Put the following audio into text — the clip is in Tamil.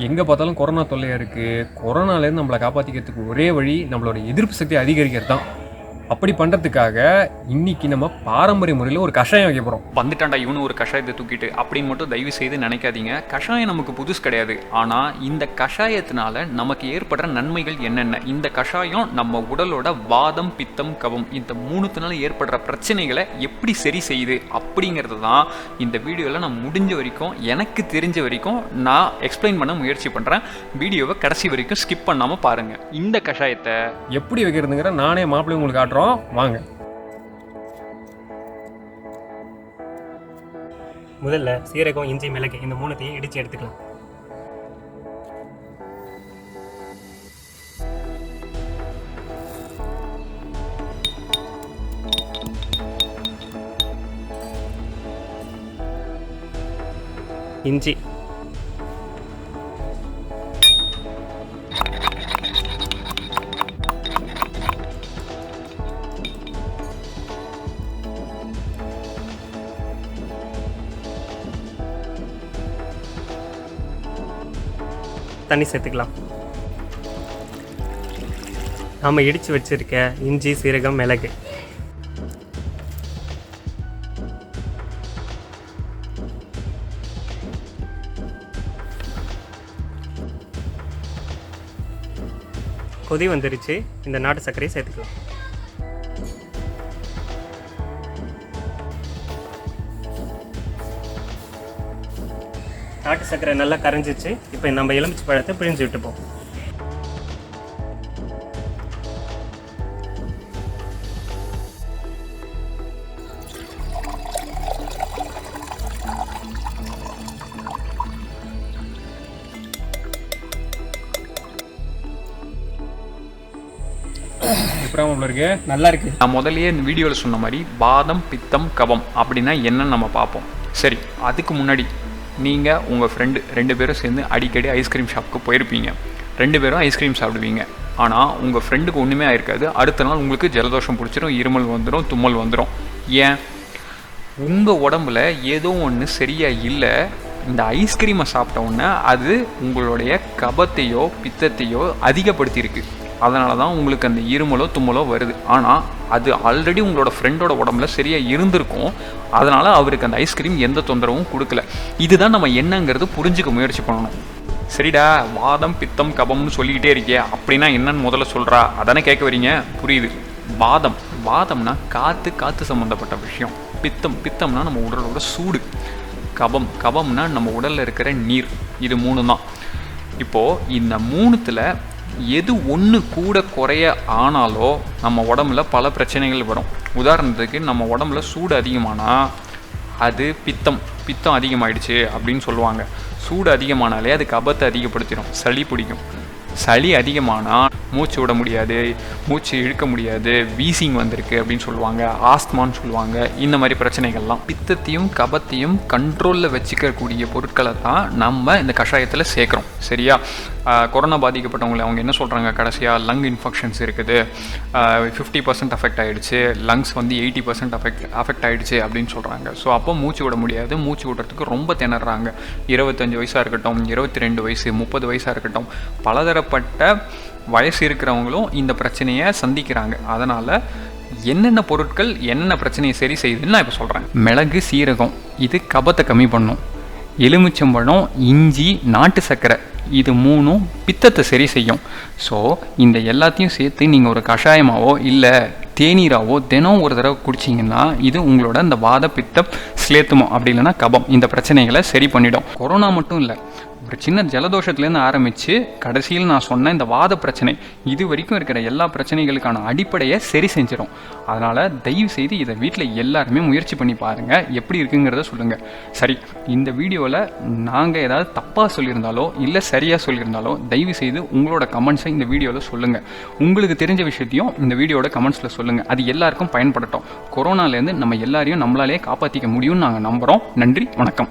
எங்கே பார்த்தாலும் கொரோனா தொல்லையாக இருக்குது. கொரோனாலேருந்து நம்மளை காப்பாற்றிக்கிறதுக்கு ஒரே வழி நம்மளோட எதிர்ப்பு சக்தி அதிகரிக்கிறது தான். அப்படி பண்ணுறதுக்காக இன்றைக்கி நம்ம பாரம்பரிய முறையில் ஒரு கஷாயம் வைக்க போகிறோம். வந்துட்டாண்டா இவனு ஒரு கஷாயத்தை தூக்கிட்டு அப்படின்னு மட்டும் தயவு செய்து நினைக்காதீங்க. கஷாயம் நமக்கு புதுசு கிடையாது. ஆனால் இந்த கஷாயத்தினால நமக்கு ஏற்படுற நன்மைகள் என்னென்ன, இந்த கஷாயம் நம்ம உடலோட வாதம், பித்தம், கபம் இந்த மூணுத்தினால ஏற்படுற பிரச்சனைகளை எப்படி சரி செய்யுது அப்படிங்கிறது தான் இந்த வீடியோவில் நான் முடிஞ்ச வரைக்கும் எனக்கு தெரிஞ்ச வரைக்கும் நான் எக்ஸ்பிளைன் பண்ண முயற்சி பண்ணுறேன். வீடியோவை கடைசி வரைக்கும் ஸ்கிப் பண்ணாமல் பாருங்கள். இந்த கஷாயத்தை எப்படி வைக்கிறதுங்கிற நானே மாப்பிள்ளை உங்களுக்கு காட்டுறோம், வாங்க. முதல்ல சீரகம், இஞ்சி, மிளகு இந்த மூணுத்தையும் இடித்து எடுத்துக்கலாம். இஞ்சி, தண்ணி சேர்த்துக்கலாம். நாம் இடித்து வச்சுருக்க இஞ்சி, சீரகம், மிளகு கொதி வந்துருச்சு. இந்த நாட்டு சர்க்கரையை சேர்த்துக்கலாம். நாட்டு சர்க்கரை நல்லா கரைஞ்சிச்சு. இப்போ நம்ம எலுமிச்சை பழத்தை பிழிஞ்சு விட்டுப்போம். நல்லா இருக்கு. நான் முதல்லயே இந்த வீடியோவில் சொன்ன மாதிரி வாதம், பித்தம், கபம் அப்படின்னா என்னன்னு நம்ம பார்ப்போம். சரி, அதுக்கு முன்னாடி நீங்கள் உங்கள் ஃப்ரெண்டு 2 பேரும் சேர்ந்து அடிக்கடி ஐஸ்கிரீம் ஷாப்புக்கு போயிருப்பீங்க. 2 பேரும் ஐஸ்கிரீம் சாப்பிடுவீங்க. ஆனால் உங்கள் ஃப்ரெண்டுக்கு ஒன்றுமே ஆயிருக்காது. அடுத்த நாள் உங்களுக்கு ஜலதோஷம் பிடிச்சிரும், இருமல் வந்துடும், தும்மல் வந்துடும். ஏன்? உங்கள் உடம்புல ஏதோ ஒன்று சரியாக இல்லை. இந்த ஐஸ்கிரீமை சாப்பிட்ட உடனே அது உங்களுடைய கபத்தையோ பித்தத்தையோ அதிகப்படுத்தியிருக்கு. அதனால தான் உங்களுக்கு அந்த இருமலோ தும்மலோ வருது. ஆனால் அது ஆல்ரெடி உங்களோட ஃப்ரெண்டோட உடம்புல சரியாக இருந்திருக்கும். அதனால் அவருக்கு அந்த ஐஸ்கிரீம் எந்த தொந்தரவும் கொடுக்கல. இதுதான் நம்ம என்னங்கிறது புரிஞ்சுக்க முயற்சி பண்ணணும். சரிடா, வாதம், பித்தம், கபம்னு சொல்லிக்கிட்டே இருக்கே, அப்படின்னா என்னன்னு முதல்ல சொல்கிறா, அதானே கேட்க வரீங்க? புரியுது. வாதம்னா காற்று சம்மந்தப்பட்ட விஷயம். பித்தம்னா நம்ம உடலோட சூடு. கபம்னா நம்ம உடலில் இருக்கிற நீர். இது 3 தான். இப்போது இந்த 3த்தில் எது ஒன்று கூட குறைய ஆனாலோ நம்ம உடம்புல பல பிரச்சனைகள் வரும். உதாரணத்துக்கு நம்ம உடம்புல சூடு அதிகமானால் அது பித்தம் அதிகமாகிடுச்சு அப்படின்னு சொல்லுவாங்க. சூடு அதிகமானாலே அது கபத்தை அதிகப்படுத்திடும், சளி பிடிக்கும். சளி அதிகமானால் மூச்சு விட முடியாது, மூச்சு இழுக்க முடியாது, வீசிங் வந்திருக்கு அப்படின்னு சொல்லுவாங்க, ஆஸ்துமான்னு சொல்லுவாங்க. இந்த மாதிரி பிரச்சனைகள்லாம் பித்தத்தையும் கபத்தையும் கண்ட்ரோலில் வச்சுக்கக்கூடிய பொருட்களை தான் நம்ம இந்த கஷாயத்தில் சேர்க்குறோம். சரியா? கொரோனா பாதிக்கப்பட்டவங்களை அவங்க என்ன சொல்கிறாங்க, கடைசியாக லங் இன்ஃபெக்ஷன்ஸ் இருக்குது, 50% அஃபெக்ட் ஆகிடுச்சு, லங்ஸ் வந்து 80% அஃபெக்ட் ஆகிடுச்சு அப்படின்னு சொல்கிறாங்க. ஸோ அப்போ மூச்சு விட முடியாது, மூச்சு விடுறதுக்கு ரொம்ப திணறாங்க. 25 வயசாக இருக்கட்டும், 22 வயசு, 30 வயசாக இருக்கட்டும், பலதரப்பட்ட வயசு இருக்கிறவங்களும் இந்த பிரச்சனையை சந்திக்கிறாங்க. அதனால் என்னென்ன பொருட்கள் என்னென்ன பிரச்சனையை சரி செய்யுதுன்னு நான் இப்போ சொல்கிறேன். மிளகு, சீரகம் இது கபத்தை கம்மி பண்ணும். எலுமிச்சம்பழம், இஞ்சி, நாட்டு சர்க்கரை இது 3ம் பித்தத்தை சரி செய்யும். ஸோ இந்த எல்லாத்தையும் சேர்த்து நீங்கள் ஒரு கஷாயமாவோ இல்லை தேநீராவோ தினம் ஒரு தடவை குடிச்சிங்கன்னா இது உங்களோட இந்த வாத, பித்தம், ஸ்லேத்துமோ அப்படி இல்லைன்னா கபம் இந்த பிரச்சனைகளை சரி பண்ணிடும். கொரோனா மட்டும் இல்லை, ஒரு சின்ன ஜலதோஷத்துலேருந்து ஆரம்பித்து கடைசியில் நான் சொன்ன இந்த வாத பிரச்சனை இது வரைக்கும் இருக்கிற எல்லா பிரச்சனைகளுக்கான அடிப்படையை சரி செஞ்சிடும். அதனால் தயவு செய்து இதை வீட்டில் எல்லாருமே முயற்சி பண்ணி பாருங்கள், எப்படி இருக்குங்கிறத சொல்லுங்கள். சரி, இந்த வீடியோவில் நாங்கள் ஏதாவது தப்பாக சொல்லியிருந்தாலோ இல்லை சரியாக சொல்லியிருந்தாலோ தயவு செய்து உங்களோட கமெண்ட்ஸை இந்த வீடியோவில் சொல்லுங்கள். உங்களுக்கு தெரிஞ்ச விஷயத்தையும் இந்த வீடியோட கமெண்ட்ஸில் சொல்லுங்கள். அது எல்லாருக்கும் பயன்படட்டும். கொரோனாலேருந்து நம்ம எல்லாரையும் நம்மளாலே காப்பாற்றிக்க முடியும்னு நாங்கள் நம்புகிறோம். நன்றி, வணக்கம்.